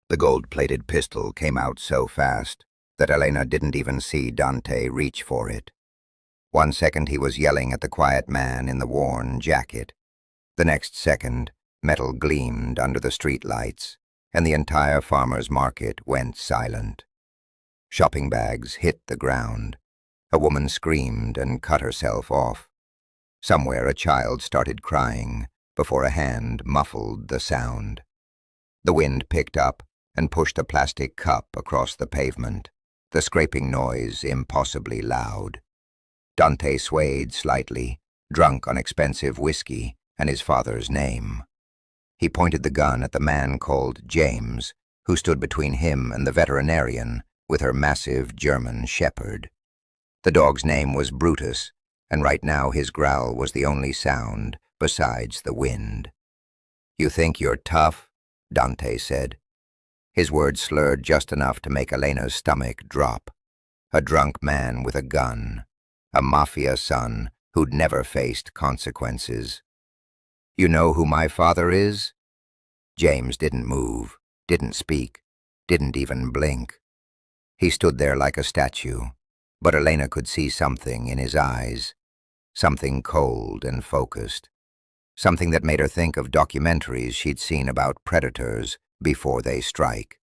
The gold-plated pistol came out so fast that Elena didn't even see Dante reach for it. 1 second he was yelling at the quiet man in the worn jacket. The next second, metal gleamed under the street lights, and the entire farmer's market went silent. Shopping bags hit the ground. A woman screamed and cut herself off. Somewhere a child started crying before a hand muffled the sound. The wind picked up and pushed a plastic cup across the pavement, the scraping noise impossibly loud. Dante swayed slightly, drunk on expensive whiskey and his father's name. He pointed the gun at the man called James, who stood between him and the veterinarian with her massive German shepherd. The dog's name was Brutus, and right now his growl was the only sound besides the wind. "You think you're tough?" Dante said. His words slurred just enough to make Elena's stomach drop. A drunk man with a gun. A Mafia son who'd never faced consequences. "You know who my father is?" James didn't move, didn't speak, didn't even blink. He stood there like a statue, but Elena could see something in his eyes, something cold and focused, something that made her think of documentaries she'd seen about predators before they strike.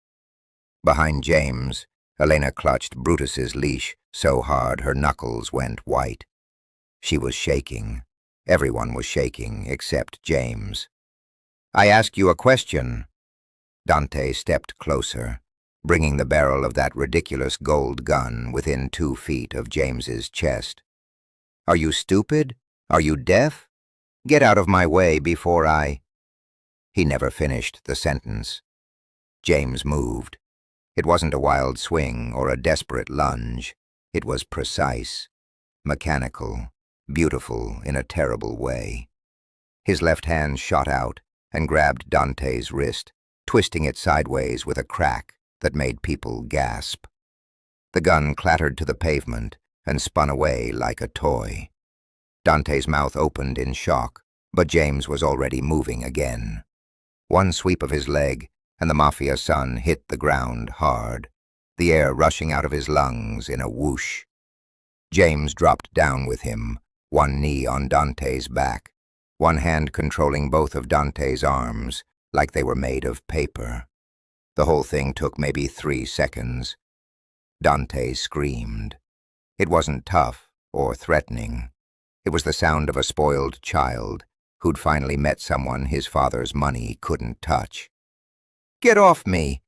Behind James, Elena clutched Brutus's leash so hard her knuckles went white. She was shaking. Everyone was shaking except James. "I ask you a question." Dante stepped closer, bringing the barrel of that ridiculous gold gun within 2 feet of James's chest. "Are you stupid? Are you deaf? Get out of my way before I—" He never finished the sentence. James moved. It wasn't a wild swing or a desperate lunge. It was precise, mechanical, beautiful in a terrible way. His left hand shot out and grabbed Dante's wrist, twisting it sideways with a crack that made people gasp. The gun clattered to the pavement and spun away like a toy. Dante's mouth opened in shock, but James was already moving again. One sweep of his leg, and the Mafia son hit the ground hard, the air rushing out of his lungs in a whoosh. James dropped down with him, one knee on Dante's back, one hand controlling both of Dante's arms like they were made of paper. The whole thing took maybe 3 seconds. Dante screamed. It wasn't tough or threatening. It was the sound of a spoiled child who'd finally met someone his father's money couldn't touch. "Get off me!